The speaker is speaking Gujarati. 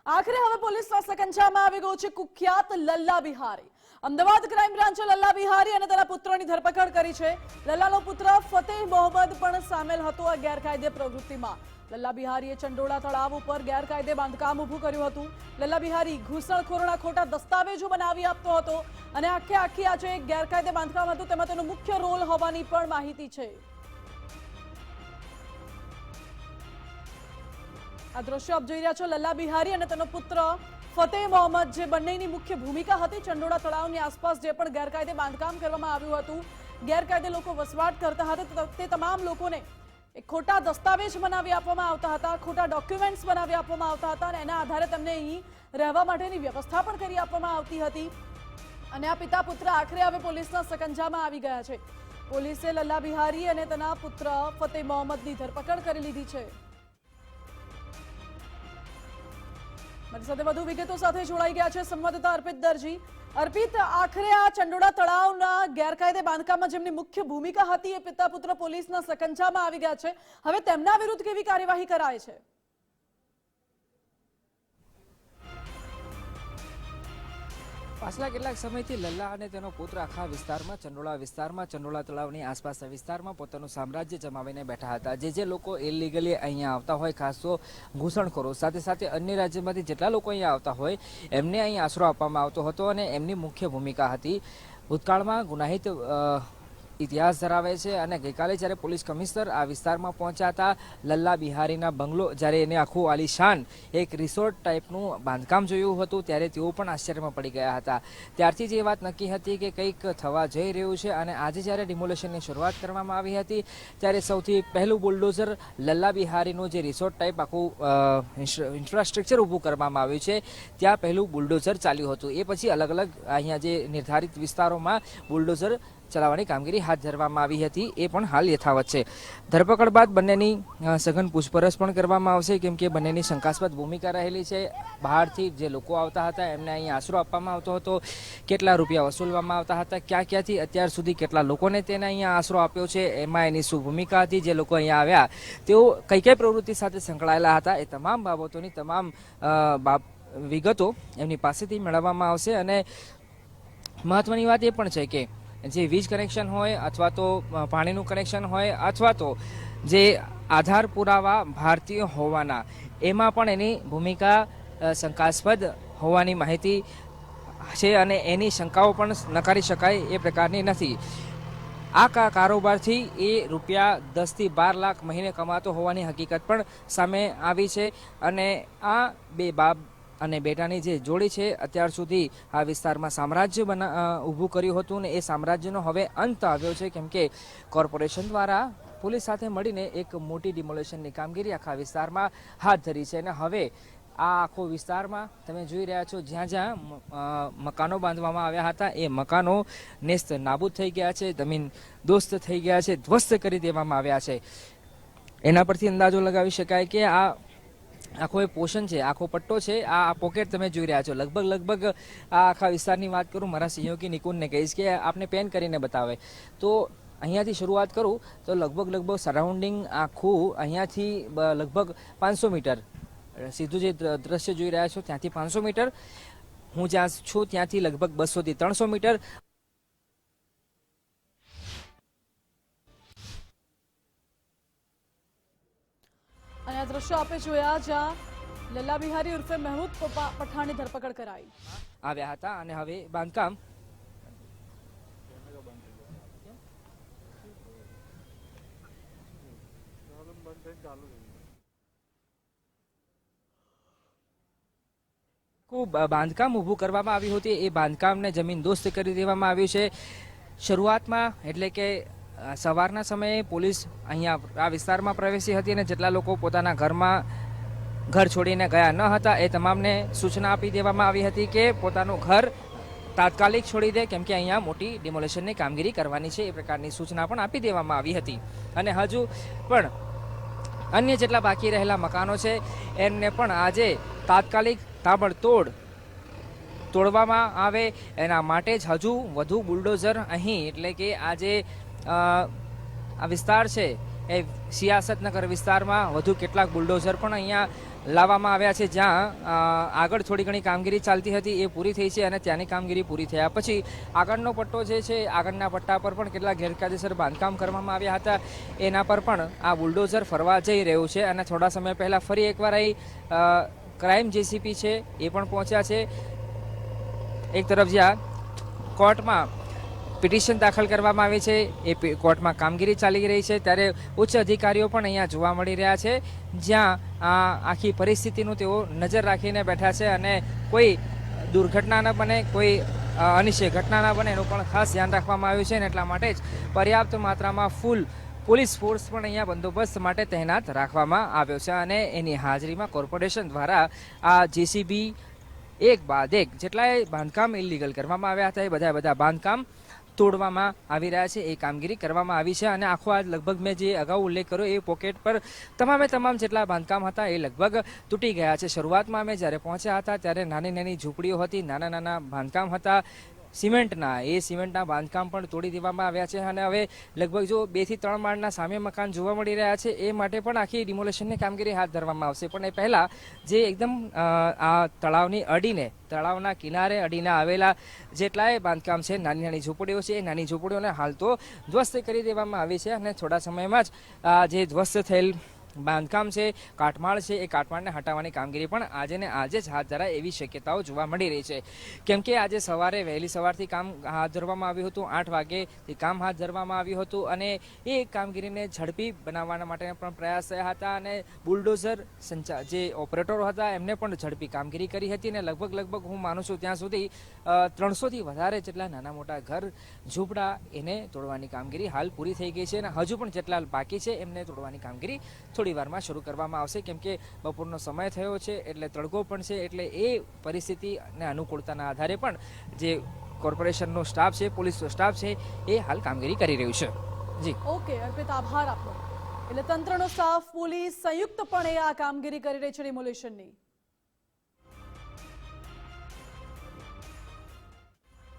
આખરે હવે પોલીસના સકંજામાં આવી ગયો છે કુખ્યાત લલ્લા બિહારી। અમદાવાદ ક્રાઇમ બ્રાન્ચે લલ્લા બિહારી અને તેના પુત્રની ધરપકડ કરી છે। લલ્લાનો પુત્ર ફતેહ મોહમ્મદ પણ સામેલ હતો આ ગેરકાયદે પ્રવૃત્તિમાં। લલ્લા બિહારીએ ચંડોળા તળાવ ઉપર ગેરકાયદે બાંધકામ ઊભું કર્યું હતું। લલ્લા બિહારી ઘૂસણખોરોના ખોટા દસ્તાવેજો બનાવી આપતો હતો અને આખી આ જે ગેરકાયદે બાંધકામ હતું તેમાં તેનો મુખ્ય રોલ હોવાની પણ માહિતી છે। આ દ્રશ્ય આપ જોઈ રહ્યા છો લલ્લા બિહારી અને તેનો પુત્ર ફતેહ મોહમ્મદ જે બંનેની મુખ્ય ભૂમિકા હતી। ચંડોળા તળાવની આસપાસ જે પણ ગેરકાયદે બાંધકામ કરવામાં આવ્યું હતું, ગેરકાયદે લોકો વસવાટ કરતા હતા તે તમામ લોકોને એક ખોટા દસ્તાવેજ બનાવી આપવામાં આવતા હતા, ખોટા ડોક્યુમેન્ટ્સ બનાવી આપવામાં આવતા હતા અને એના આધારે તેમને અહીં રહેવા માટેની વ્યવસ્થા પણ કરી આપવામાં આવતી હતી। અને આ પિતા પુત્ર આખરે હવે પોલીસના સકંજામાં આવી ગયા છે। પોલીસે લલ્લા બિહારી અને તેના પુત્ર ફતેહ મોહમ્મદની ધરપકડ કરી લીધી છે। મારી સાથે વધુ વિગતો સાથે જોડાઈ ગયા છે સંવાદદાતા અર્પિત દરજી। અર્પિત, આખરે આ ચંડોળા તળાવના ગેરકાયદે બાંધકામમાં જેમની મુખ્ય ભૂમિકા હતી એ પિતા પુત્ર પોલીસના સકંજામાં આવી ગયા છે। હવે તેમના વિરુદ્ધ કેવી કાર્યવાહી કરાય છે? પાછલા કેટલાક સમયથી લલ્લા અને તેનો પુત્ર આખા વિસ્તારમાં ચંડોળા તળાવની આસપાસના વિસ્તારમાં પોતાનું સામ્રાજ્ય જમાવીને બેઠા હતા। જે લોકો ઇલીગલી અહીંયા આવતા હોય, ખાસ તો ઘૂસણખોરો, સાથે સાથે અન્ય રાજ્યમાંથી જેટલા લોકો અહીંયા આવતા હોય એમને અહીં આશરો આપવામાં આવતો હતો અને એમની મુખ્ય ભૂમિકા હતી। ભૂતકાળમાં ગુનાહિત ઇતિહાસ ધરાવે છે અને ગઈકાલે જ્યારે પોલીસ કમિશનર આ વિસ્તારમાં પહોંચ્યા હતા, લલ્લા બિહારીના બંગલો જ્યારે એને આખું આલીશાન એક રિસોર્ટ ટાઈપનું બાંધકામ જોયું હતું ત્યારે તેઓ પણ આશ્ચર્યમાં પડી ગયા હતા। ત્યારથી જ એ વાત નક્કી હતી કે કંઈક થવા જઈ રહ્યું છે અને આજે જ્યારે ડિમોલેશનની શરૂઆત કરવામાં આવી હતી ત્યારે સૌથી પહેલું બુલડોઝર લલ્લા બિહારીનું જે રિસોર્ટ ટાઈપ આખું ઇન્ફ્રાસ્ટ્રક્ચર ઊભું કરવામાં આવ્યું છે ત્યાં પહેલું બુલડોઝર ચાલ્યું હતું। એ પછી અલગ અલગ અહીંયા જે નિર્ધારિત વિસ્તારોમાં બુલડોઝર ચલાવવાની કામગીરી હાથ ધરવામાં આવી હતી, એ પણ હાલ યથાવત છે। ધરપકડ બાદ બંનેની સઘન પૂછપરછ પણ કરવામાં આવશે, કેમ કે બંનેની શંકાસ્પદ ભૂમિકા રહેલી છે। બહારથી જે લોકો આવતા હતા એમને અહીં આશરો આપવામાં આવતો હતો, કેટલા રૂપિયા વસૂલવામાં આવતા હતા, ક્યાંથી અત્યાર સુધી કેટલા લોકોને તેને અહીંયા આશરો આપ્યો છે, એમાં એની શું ભૂમિકા હતી, જે લોકો અહીંયા આવ્યા તેઓ કઈ પ્રવૃત્તિ સાથે સંકળાયેલા હતા, એ તમામ બાબતોની તમામ વિગતો એમની પાસેથી મેળવવામાં આવશે। અને મહત્વની વાત એ પણ છે કે જે વીજ કનેક્શન હોય અથવા તો પાણીનું કનેક્શન હોય અથવા તો જે આધાર પુરાવા ભારતીય હોવાના એમાં પણ એની ભૂમિકા શંકાસ્પદ હોવાની માહિતી છે અને એની શંકાઓ પણ નકારી શકાય એ પ્રકારની નથી। આ કારોબારથી એ રૂપિયા 10 થી 12 લાખ મહિને કમાતો હોવાની હકીકત પણ સામે આવી છે અને આ બે બાપ અને બેટાની જે જોડી છે અત્યાર સુધી આ વિસ્તારમાં સામ્રાજ્ય ઊભું કર્યું હતું ને એ સામ્રાજ્યનો હવે અંત આવ્યો છે, કેમ કે કોર્પોરેશન દ્વારા પોલીસ સાથે મળીને એક મોટી ડિમોલેશનની કામગીરી આખા વિસ્તારમાં હાથ ધરી છે અને હવે આ આખો વિસ્તારમાં તમે જોઈ રહ્યા છો જ્યાં મકાનો બાંધવામાં આવ્યા હતા એ મકાનો નેસ્ત નાબૂદ થઈ ગયા છે, જમીન દોસ્ત થઈ ગયા છે, ધ્વસ્ત કરી દેવામાં આવ્યા છે। એના પરથી અંદાજો લગાવી શકાય કે આ આખો એ પોર્શન છે, આખો પટ્ટો છે, આ પોકેટ તમે જોઈ રહ્યા છો, લગભગ આ આખા વિસ્તારની વાત કરું, મારા સહયોગી નિકુંજને કહીશ કે આપને પેન કરીને બતાવે તો અહીંયાથી શરૂઆત કરું તો લગભગ સરાઉન્ડિંગ આખું અહીંયાથી લગભગ 500 મીટર, સીધું જે દ્રશ્ય જોઈ રહ્યા છો ત્યાંથી 500 મીટર, હું જ્યાં છું ત્યાંથી લગભગ 200 થી 300 મીટર અને આ દ્રશ્યો આપે જોયા જ્યાં લલ્લા બિહારી ઉર્ફે મહેમૂદ પઠાણની ધરપકડ કરાઈ આવ્યા હતા અને હવે બાંધકામ બાંધકામ ઊભું કરવામાં આવ્યું હતું, એ બાંધકામને જમીન દોસ્ત કરી દેવામાં આવ્યું છે। શરૂઆતમાં એટલે કે સવારના સમયે પોલીસ અહીંયા આ વિસ્તારમાં પ્રવેશી હતી અને જેટલા લોકો પોતાના ઘર છોડીને ગયા ન હતા એ તમામને સૂચના આપી દેવામાં આવી હતી કે પોતાનું ઘર તાત્કાલિક છોડી દે, કેમ કે અહીંયા મોટી ડિમોલેશનની કામગીરી કરવાની છે, એ પ્રકારની સૂચના પણ આપી દેવામાં આવી હતી। અને હજુ પણ અન્ય જેટલા બાકી રહેલા મકાનો છે એમને પણ આજે તાત્કાલિક તાબડતોડ તોડવામાં આવે એના માટે જ હજુ વધુ બુલડોઝર અહીં એટલે કે આજે આ વિસ્તાર છે એ સિયાસતનગર વિસ્તારમાં વધુ કેટલાક બુલડોઝર પણ અહીંયા લાવવામાં આવ્યા છે. જ્યાં આગળ થોડી ઘણી કામગીરી ચાલતી હતી એ પૂરી થઈ છે અને ત્યાંની કામગીરી પૂરી થયા પછી આગળનો પટ્ટો જે છે આગળના પટ્ટા પર પણ કેટલા ગેરકાયદેસર બાંધકામ કરવામાં આવ્યા હતા એના પર પણ આ બુલડોઝર ફરવા જઈ રહ્યું છે. અને થોડા સમય પહેલાં ફરી એકવાર અહીં ક્રાઇમ જેસીપી છે એ પણ પહોંચ્યા છે. એક તરફ જ્યાં કોર્ટમાં પિટિશન દાખલ કરવામાં આવી છે એ કોર્ટમાં કામગીરી ચાલી રહી છે ત્યારે ઉચ્ચ અધિકારીઓ પણ અહીંયા જોવા મળી રહ્યા છે જ્યાં આખી પરિસ્થિતિનું તેઓ નજર રાખીને બેઠા છે અને કોઈ દુર્ઘટના ન બને, કોઈ અનિશ્ચય ઘટના ન બને એનું પણ ખાસ ધ્યાન રાખવામાં આવ્યું છે અને એટલા માટે જ પર્યાપ્ત માત્રામાં ફૂલ પોલીસ ફોર્સ પણ અહીંયા બંદોબસ્ત માટે તહેનાત રાખવામાં આવ્યો છે અને એની હાજરીમાં કોર્પોરેશન દ્વારા આ જેસીબી એક બાદ એક જેટલાય બાંધકામ ઇલીગલ કરવામાં આવ્યા હતા એ બધા બાંધકામ તોડવામાં આવી રહ્યા છે એ કામગીરી કરવામાં આવી છે. અને આખો આ લગભગ મેં જે અગાઉ ઉલ્લેખ કર્યો એ પોકેટ પર તમામ જેટલા બાંધકામ હતા એ લગભગ તૂટી ગયા છે. શરૂઆતમાં અમે જ્યારે પહોંચ્યા હતા ત્યારે નાની ઝૂંપડીઓ હતી, નાના બાંધકામ હતા સિમેન્ટના. એ સિમેન્ટના બાંધકામ પણ તોડી દેવામાં આવ્યા છે અને હવે લગભગ જો 2 થી 3 માળના સામે મકાન જોવા મળી રહ્યા છે એ માટે પણ આખી ડિમોલેશનની કામગીરી હાથ ધરવામાં આવશે. પણ એ પહેલાં જે એકદમ આ તળાવની અડીને, તળાવના કિનારે અડીને આવેલા જેટલાય બાંધકામ છે, નાની ઝૂંપડીઓ છે, એ નાની ઝૂંપડીઓને હાલ તો ધ્વસ્ત કરી દેવામાં આવી છે અને થોડા સમયમાં જ જે ધ્વસ્ત થયેલ બાંધકામ છે, કાટમાળ છે, એ કાટમાળને હટાવવાની કામગીરી પણ આજે ને આજે જ હાથ ધરાય એવી શક્યતાઓ જોવા મળી રહી છે. કેમ કે આજે સવારે વહેલી સવારથી કામ હાથ ધરવામાં આવ્યું હતું, 8 વાગ્યેથી કામ હાથ ધરવામાં આવ્યું હતું અને એ કામગીરીને ઝડપી બનાવવાના માટે પણ પ્રયાસ થયા હતા અને બુલડોઝર જે ઓપરેટરો હતા એમને પણ ઝડપી કામગીરી કરી હતી અને લગભગ હું માનું છું ત્યાં સુધી 300થી વધારે જેટલા નાના મોટા ઘર ઝૂંપડા એને તોડવાની કામગીરી હાલ પૂરી થઈ ગઈ છે અને હજુ પણ જેટલા બાકી છે એમને તોડવાની કામગીરી થોડી વારમાં શરૂ કરવામાં આવશે. કેમ કે બપોરનો સમય થયો છે એટલે તડકો પણ છે એટલે એ પરિસ્થિતિ અને અનુકૂળતાના આધારે પણ જે કોર્પોરેશનનો સ્ટાફ છે, પોલીસનો સ્ટાફ છે એ હાલ કામગીરી કરી રહ્યું છે. જી ઓકે અર્પિત, આભાર આપનો. એટલે તંત્રનો સ્ટાફ, પોલીસ સંયુક્તપણે આ કામગીરી કરી રહી છે ડિમોલિશનની.